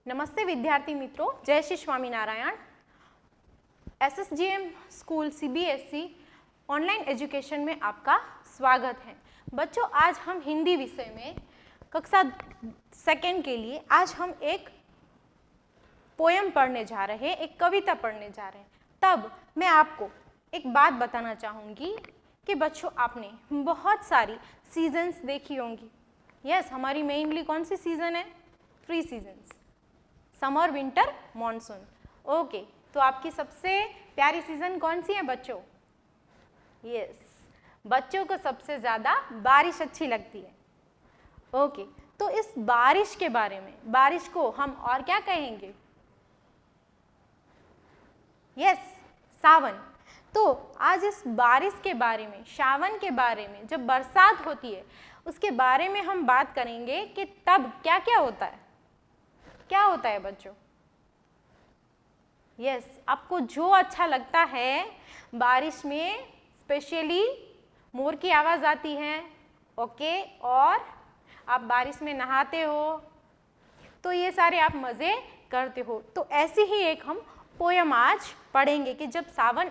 नमस्ते विद्यार्थी मित्रों, जय Shri Swaminarayan. SSGM school CBSE online education में आपका स्वागत है। बच्चों, आज हम हिंदी विषय में कक्षा सेकेंड के लिए आज हम एक पोयम पढ़ने जा रहे हैं, एक कविता पढ़ने जा रहे हैं। तब मैं आपको एक बात बताना चाहूँगी कि बच्चों, आपने बहुत सारी सीजन्स देखी होंगी। यस, हमारी मेनली कौन सी सीजन है? 3 seasons, summer, winter, monsoon. Okay, तो आपकी सबसे प्यारी सीजन कौन सी है बच्चों? यस, बच्चों को सबसे ज़्यादा बारिश अच्छी लगती है। ओके, तो इस बारिश के बारे में, बारिश को हम और क्या कहेंगे? यस, सावन। तो आज इस बारिश के बारे में, सावन के बारे में, जब बरसात होती है उसके बारे में हम बात करेंगे कि तब क्या क्या होता है। क्या होता है बच्चों? यस, आपको जो अच्छा लगता है बारिश में, स्पेशली मोर की आवाज़ आती है। ओके, और आप बारिश में नहाते हो, तो ये सारे आप मज़े करते हो। तो ऐसी ही एक हम पोयम आज पढ़ेंगे कि जब सावन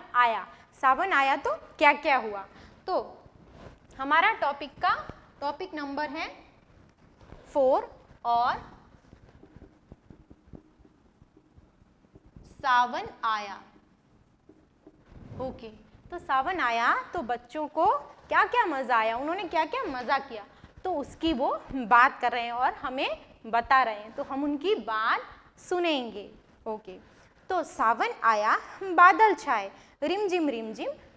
आया तो क्या क्या हुआ। तो हमारा टॉपिक नंबर है 4 और सावन आया। ओके, तो सावन आया तो बच्चों को क्या क्या मज़ा आया, उन्होंने क्या क्या मज़ा किया, तो उसकी वो बात कर रहे हैं और हमें बता रहे हैं, तो हम उनकी बात सुनेंगे। ओके, तो सावन आया, बादल छाए, रिमझिम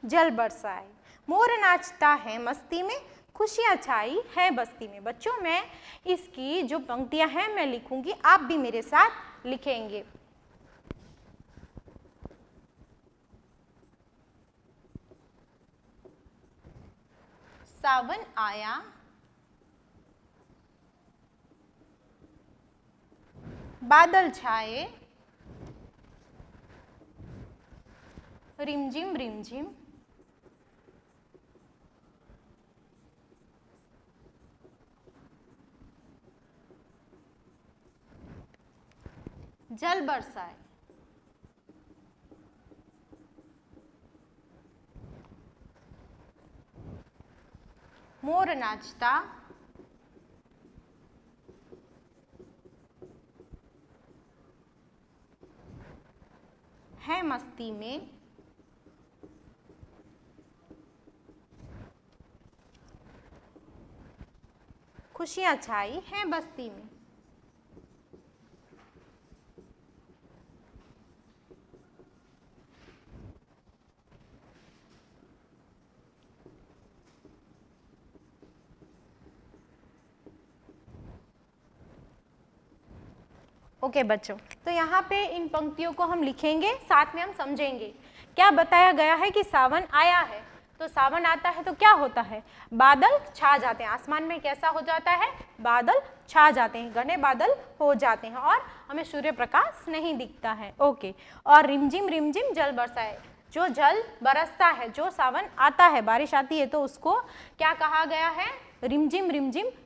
जल बरसाए, मोर नाचता है मस्ती में, खुशियाँ छाई है बस्ती में। बच्चों, मैं इसकी जो पंक्तियाँ हैं मैं लिखूंगी, आप भी मेरे साथ लिखेंगे। सावन आया, बादल छाए, रिमझिम जल बरसाए। मोर नाचता है मस्ती में, खुशियाँ छाई हैं बस्ती में। ओके बच्चों, तो यहाँ पे इन पंक्तियों को हम लिखेंगे, साथ में हम समझेंगे क्या बताया गया है कि सावन आया है। तो सावन आता है तो क्या होता है? बादल छा जाते हैं, आसमान में कैसा हो जाता है? बादल छा जाते हैं, घने बादल हो जाते हैं और हमें सूर्य प्रकाश नहीं दिखता है। ओके, और रिमझिम जल बरसाए, जो जल बरसता है, जो सावन आता है, बारिश आती है, तो उसको क्या कहा गया है? रिमझिम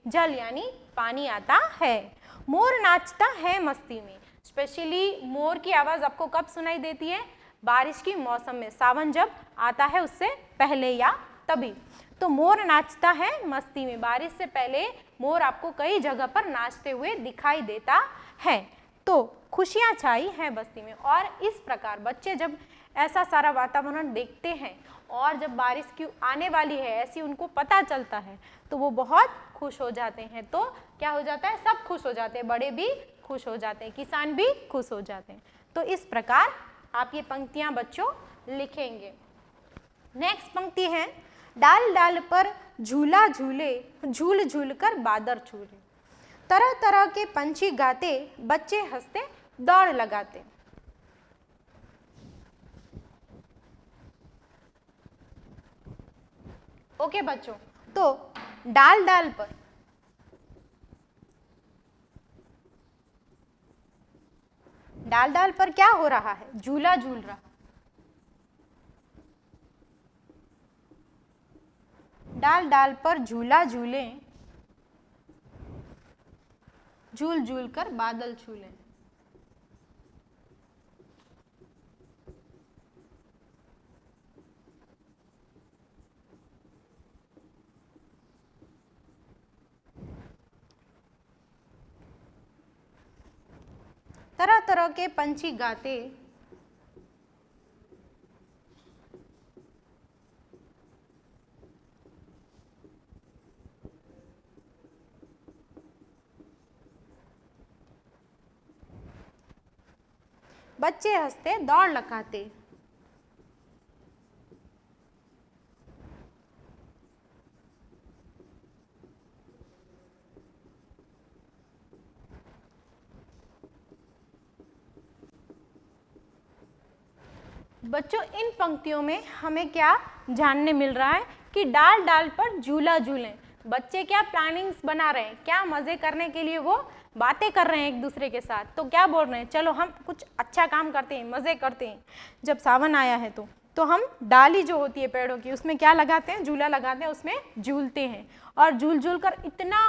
जल, यानी पानी आता है। मोर नाचता है मस्ती में, स्पेशली मोर की आवाज़ आपको कब सुनाई देती है? बारिश की मौसम में, सावन जब आता है उससे पहले या तभी। तो मोर नाचता है मस्ती में, बारिश से पहले मोर आपको कई जगह पर नाचते हुए दिखाई देता है। तो खुशियाँ छाई हैं बस्ती में, और इस प्रकार बच्चे जब ऐसा सारा वातावरण देखते हैं और जब बारिश की आने वाली है ऐसी उनको पता चलता है, तो वो बहुत खुश हो जाते हैं। तो क्या हो जाता है? सब खुश हो जाते हैं, बड़े भी खुश हो जाते हैं, किसान भी खुश हो जाते हैं। तो इस प्रकार आप ये पंक्तियां बच्चों लिखेंगे। नेक्स्ट पंक्ति है, डाल डाल पर झूला झूले, झूल झूल कर बादल झूले, तरह तरह के पंछी गाते, बच्चे हंसते दौड़ लगाते। ओके बच्चों, तो डाल डाल पर, डाल डाल पर क्या हो रहा है? झूला झूल रहा। डाल डाल पर झूला झूले, झूल झूल कर बादल छूले। तरह तरह के पंछी गाते, बच्चे हंसते दौड़ लगाते। बच्चों इन पंक्तियों में हमें क्या जानने मिल रहा है कि डाल डाल पर झूला झूलें। बच्चे क्या प्लानिंग्स बना रहे हैं, क्या मजे करने के लिए वो बातें कर रहे हैं एक दूसरे के साथ। तो क्या बोल रहे हैं, चलो हम कुछ अच्छा काम करते हैं, मजे करते हैं। जब सावन आया है तो हम डाली जो होती है पेड़ों की, उसमें क्या लगाते हैं, झूला लगाते हैं, उसमें झूलते हैं। और झूल झूल कर इतना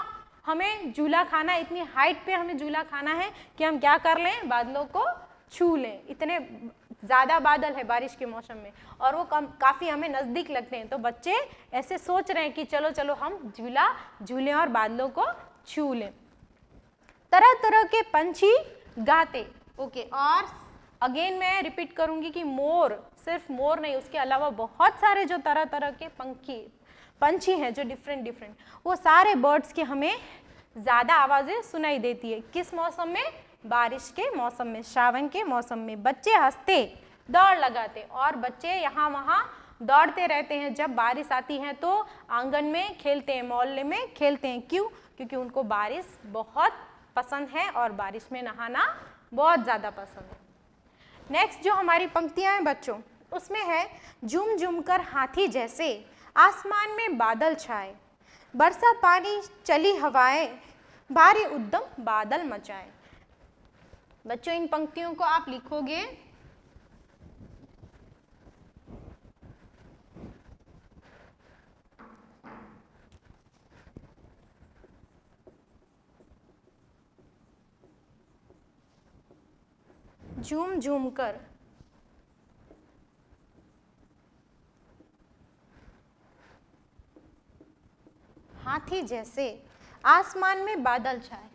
हमें झूला खाना, इतनी हाइट पे हमें झूला खाना है कि हम क्या कर लें, बादलों को छू लें। इतने ज़्यादा बादल है बारिश के मौसम में और वो काफ़ी हमें नज़दीक लगते हैं। तो बच्चे ऐसे सोच रहे हैं कि चलो चलो हम झूला झूलें और बादलों को छू लें। तरह तरह के पंछी गाते। ओके, और अगेन मैं रिपीट करूंगी कि मोर, सिर्फ मोर नहीं, उसके अलावा बहुत सारे जो तरह तरह के पंछी हैं जो डिफरेंट डिफरेंट, वो सारे बर्ड्स के हमें ज़्यादा आवाज़ें सुनाई देती है। किस मौसम में, बारिश के मौसम में, सावन के मौसम में। बच्चे हंसते दौड़ लगाते, और बच्चे यहाँ वहाँ दौड़ते रहते हैं। जब बारिश आती है तो आंगन में खेलते हैं, मोहल्ले में खेलते हैं। क्यों? क्योंकि उनको बारिश बहुत पसंद है और बारिश में नहाना बहुत ज़्यादा पसंद है। नेक्स्ट जो हमारी पंक्तियाँ हैं बच्चों, उसमें है झूम झूम कर हाथी जैसे आसमान में बादल छाए, बरसा पानी चली हवाएं, भारी उद्दम बादल मचाए। बच्चों इन पंक्तियों को आप लिखोगे। झूम झूम कर हाथी जैसे आसमान में बादल छाए,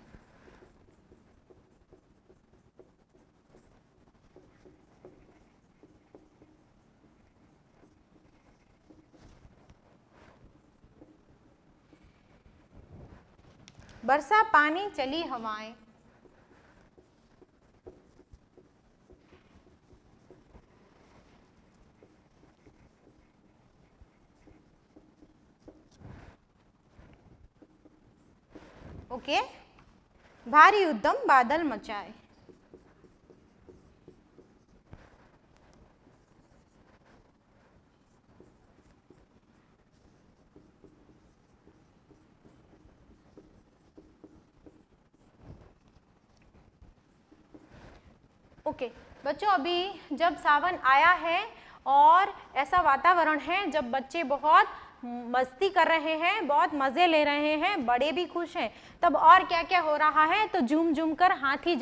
बरसा पानी चली हवाएं, ओके, भारी उद्दम बादल मचाए। ओके बच्चों, अभी जब सावन आया है और ऐसा वातावरण है जब बच्चे बहुत मस्ती कर रहे हैं, बहुत मज़े ले रहे हैं, बड़े भी खुश हैं, तब और क्या क्या हो रहा है, तो झूम झूम कर हाथी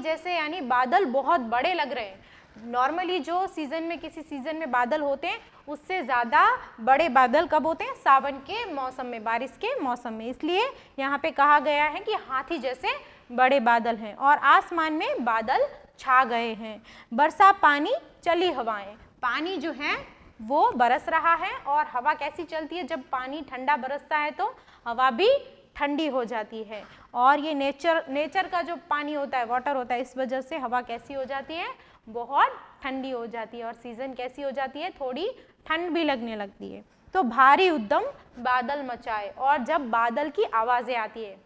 जैसे यानी बादल बहुत बड़े लग रहे हैं। नॉर्मली जो सीज़न में, किसी सीज़न में बादल होते हैं उससे ज़्यादा बड़े बादल कब होते हैं, सावन के मौसम में, बारिश के मौसम में। इसलिए यहाँ पे कहा गया है कि हाथी जैसे बड़े बादल हैं और आसमान में बादल छा गए हैं। बरसा पानी चली हवाएं, पानी जो है वो बरस रहा है और हवा कैसी चलती है, जब पानी ठंडा बरसता है तो हवा भी ठंडी हो जाती है। और ये नेचर का जो पानी होता है, वाटर होता है, इस वजह से हवा कैसी हो जाती है, बहुत ठंडी हो जाती है और सीज़न कैसी हो जाती है, थोड़ी ठंड भी लगने लगती है। तो भारी उद्दम बादल मचाए, और जब बादल की आवाज़ें आती है,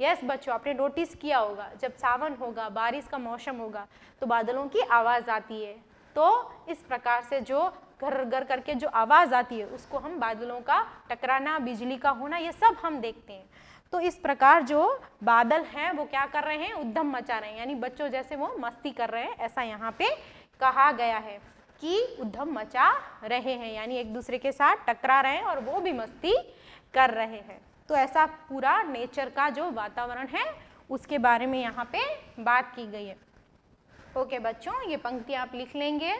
यस बच्चों आपने नोटिस किया होगा, जब सावन होगा, बारिश का मौसम होगा तो बादलों की आवाज़ आती है। तो इस प्रकार से जो घर घर करके जो आवाज़ आती है उसको हम बादलों का टकराना, बिजली का होना, ये सब हम देखते हैं। तो इस प्रकार जो बादल हैं वो क्या कर रहे हैं, उद्दम मचा रहे हैं, यानी बच्चों जैसे वो मस्ती कर रहे हैं, ऐसा यहाँ पे कहा गया है कि उद्दम मचा रहे हैं, यानी एक दूसरे के साथ टकरा रहे हैं और वो भी मस्ती कर रहे हैं। तो ऐसा पूरा नेचर का जो वातावरण है उसके बारे में यहाँ पे बात की गई है। ओके बच्चों, ये पंक्ति आप लिख लेंगे।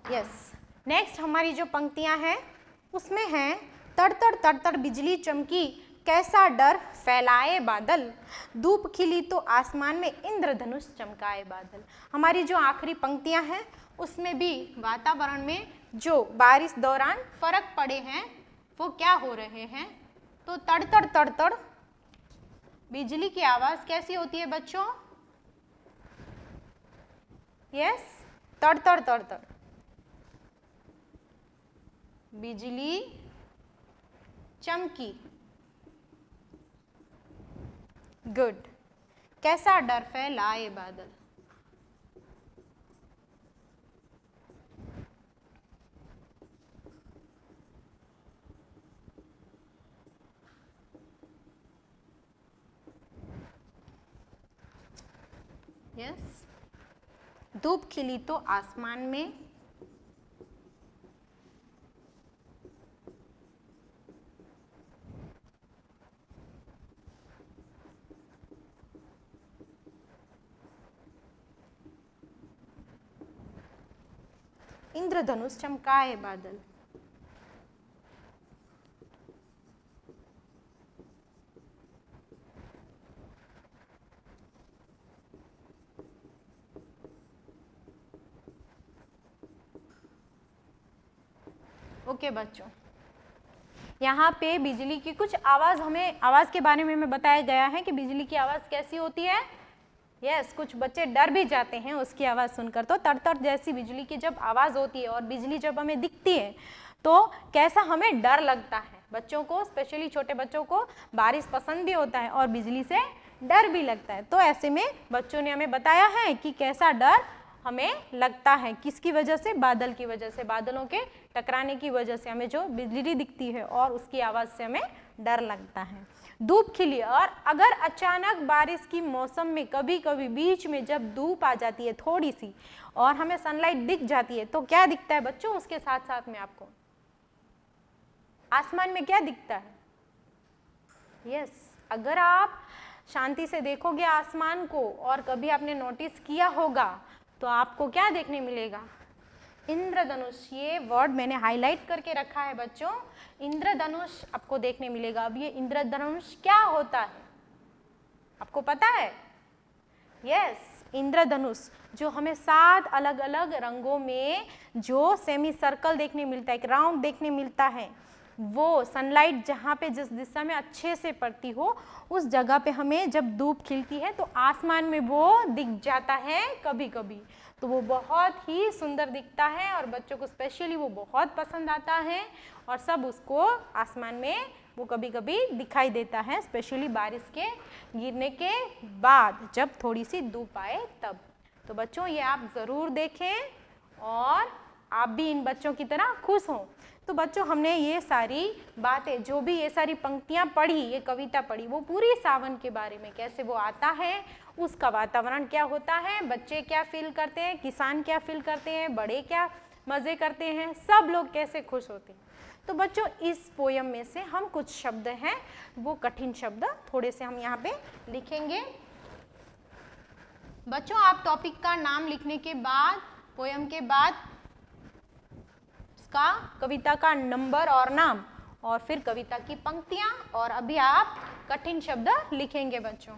यस, नेक्स्ट हमारी जो पंक्तियां हैं उसमें हैं तड़तड़ तड़तड़ बिजली चमकी, कैसा डर फैलाए बादल, धूप खिली तो आसमान में इंद्रधनुष चमकाए बादल। हमारी जो आखिरी पंक्तियां हैं उसमें भी वातावरण में जो बारिश दौरान फर्क पड़े हैं वो क्या हो रहे हैं, तो तड़तड़ तड़तड़ बिजली की आवाज कैसी होती है बच्चों? यस, तड़तड़ तड़तड़ बिजली चमकी। गुड। कैसा डर फैलाए बादल। यस, धूप खिली तो आसमान में इंद्रधनुष चमकाए बादल। ओके बच्चों, यहाँ पे बिजली की कुछ आवाज, हमें आवाज के बारे में बताया गया है कि बिजली की आवाज कैसी होती है। यस, कुछ बच्चे डर भी जाते हैं उसकी आवाज सुनकर। तो तड़तड़ जैसी बिजली की जब आवाज होती है और बिजली जब हमें दिखती है तो कैसा हमें डर लगता है। बच्चों को, स्पेशली छोटे बच्चों को बारिश पसंद भी होता है और बिजली से डर भी लगता है। तो ऐसे में बच्चों ने हमें बताया है कि कैसा डर हमें लगता है, किसकी वजह से? बादल की वजह से। बादलों के टकराने की वजह से हमें जो बिजली दिखती है और उसकी आवाज से हमें डर लगता है। धूप खिली, और अगर अचानक बारिश की मौसम में कभी कभी बीच में जब धूप आ जाती है थोड़ी सी और हमें सनलाइट दिख जाती है तो क्या दिखता है बच्चों? उसके साथ साथ में आपको आसमान में क्या दिखता है? यस, अगर आप शांति से देखोगे आसमान को और कभी आपने नोटिस किया होगा तो आपको क्या देखने मिलेगा? इंद्रधनुष। ये वर्ड मैंने हाईलाइट करके रखा है बच्चों, इंद्रधनुष आपको देखने मिलेगा। अब ये इंद्रधनुष क्या होता है आपको पता है? यस, इंद्रधनुष जो हमें 7 अलग अलग रंगों में जो सेमी सर्कल देखने मिलता है, एक राउंड देखने मिलता है, वो सनलाइट जहाँ पे जिस दिशा में अच्छे से पड़ती हो उस जगह पे हमें जब धूप खिलती है तो आसमान में वो दिख जाता है कभी कभी। तो वो बहुत ही सुंदर दिखता है और बच्चों को स्पेशली वो बहुत पसंद आता है और सब उसको आसमान में वो कभी कभी दिखाई देता है, स्पेशली बारिश के गिरने के बाद जब थोड़ी सी धूप आए तब। तो बच्चों ये आप ज़रूर देखें और आप भी इन बच्चों की तरह खुश हों। तो बच्चों हमने ये सारी बातें, जो भी ये सारी पंक्तियाँ पढ़ी, ये कविता पढ़ी, वो पूरी सावन के बारे में, कैसे वो आता है, उसका वातावरण क्या होता है, बच्चे क्या फील करते हैं, किसान क्या फील करते हैं, बड़े क्या मज़े करते हैं, सब लोग कैसे खुश होते हैं। तो बच्चों इस पोयम में से हम कुछ शब्द हैं वो कठिन शब्द थोड़े से हम यहाँ पे लिखेंगे। बच्चों आप टॉपिक का नाम लिखने के बाद, पोयम के बाद उसका कविता का नंबर और नाम और फिर कविता की पंक्तियां, और अभी आप कठिन शब्द लिखेंगे बच्चों।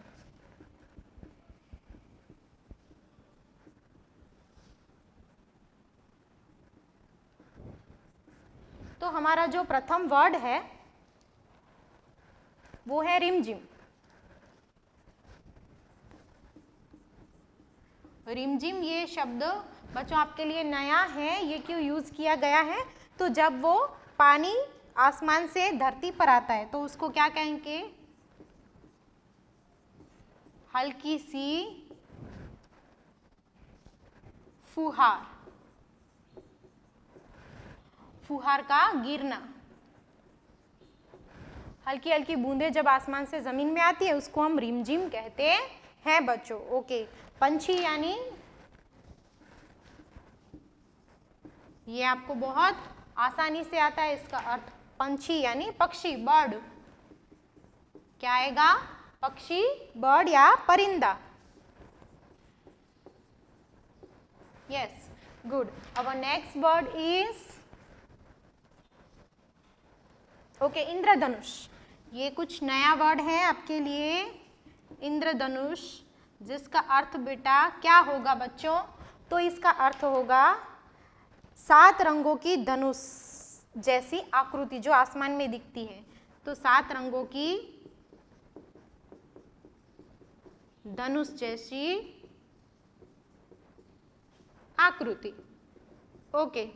तो हमारा जो प्रथम वर्ड है वो है रिमझिम। रिमझिम ये शब्द बच्चों आपके लिए नया है। ये क्यों यूज किया गया है? तो जब वो पानी आसमान से धरती पर आता है तो उसको क्या कहेंगे? हल्की सी फुहार, फुहार का गिरना। हल्की हल्की बूंदें जब आसमान से जमीन में आती है उसको हम रिमझिम कहते हैं बच्चों। ओके, पंछी यानी, ये आपको बहुत आसानी से आता है इसका अर्थ। पंछी यानी पक्षी, बर्ड। क्या आएगा? पक्षी, बर्ड या परिंदा। Yes, good. Our next word is okay, इंद्रधनुष, ये कुछ नया वर्ड है आपके लिए, इंद्रधनुष, जिसका अर्थ बेटा क्या होगा बच्चों? तो इसका अर्थ होगा 7 रंगों की धनुष जैसी आकृति जो आसमान में दिखती है। तो 7 रंगों की धनुष जैसी आकृति। ओके,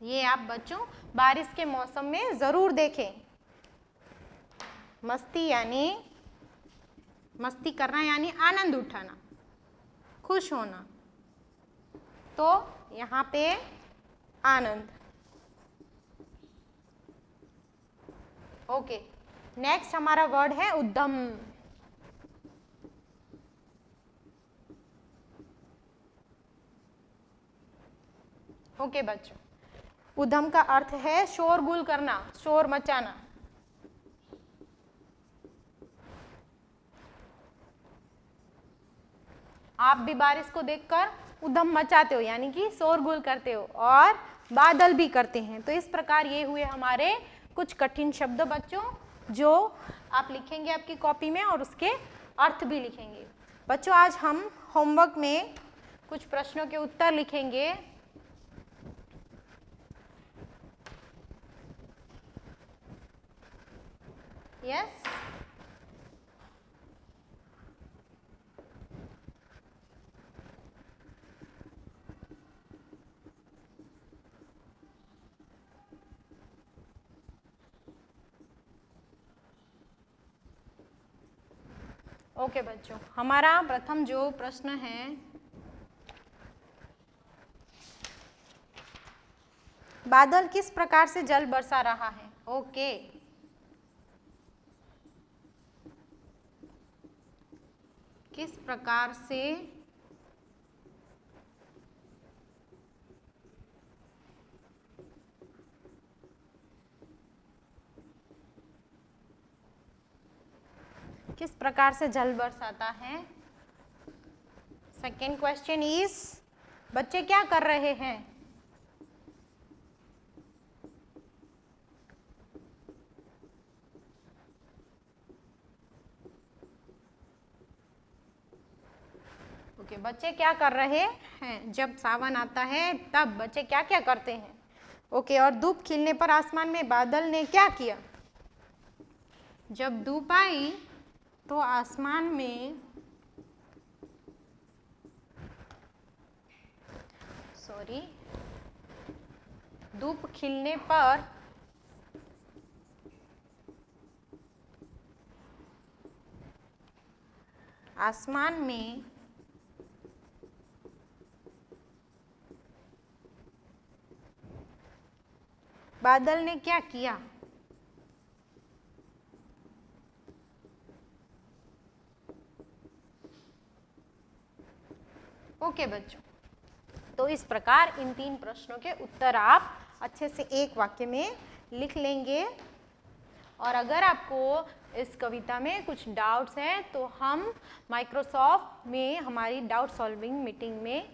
ये आप बच्चों बारिश के मौसम में जरूर देखें। मस्ती यानी मस्ती करना यानी आनंद उठाना, खुश होना, तो यहाँ पे आनंद। ओके, नेक्स्ट हमारा वर्ड है उद्यम। ओके बच्चों, उद्यम का अर्थ है शोरगुल करना, शोर मचाना। आप भी बारिश को देखकर उद्यम मचाते हो यानी कि शोरगुल करते हो, और बादल भी करते हैं। तो इस प्रकार ये हुए हमारे कुछ कठिन शब्द बच्चों, जो आप लिखेंगे आपकी कॉपी में और उसके अर्थ भी लिखेंगे। बच्चों आज हम होमवर्क में कुछ प्रश्नों के उत्तर लिखेंगे। यस, ओके बच्चों, हमारा प्रथम जो प्रश्न है, बादल किस प्रकार से जल बरसा रहा है? ओके, किस प्रकार से जल बरसाता है? सेकेंड क्वेश्चन इज, बच्चे क्या कर रहे हैं? ओके, बच्चे क्या कर रहे हैं? जब सावन आता है तब बच्चे क्या क्या करते हैं? ओके, और धूप खिलने पर आसमान में बादल ने क्या किया? जब धूप आई तो आसमान में धूप खिलने पर आसमान में बादल ने क्या किया? ओके बच्चों, तो इस प्रकार इन 3 प्रश्नों के उत्तर आप अच्छे से एक वाक्य में लिख लेंगे। और अगर आपको इस कविता में कुछ डाउट्स हैं तो हम माइक्रोसॉफ्ट में हमारी डाउट सॉल्विंग मीटिंग में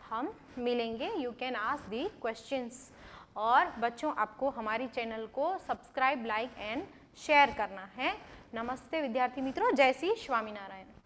हम मिलेंगे। You can ask the questions. और बच्चों आपको हमारी चैनल को सब्सक्राइब, लाइक एंड शेयर करना है। नमस्ते विद्यार्थी मित्रों, जय श्री स्वामीनारायण।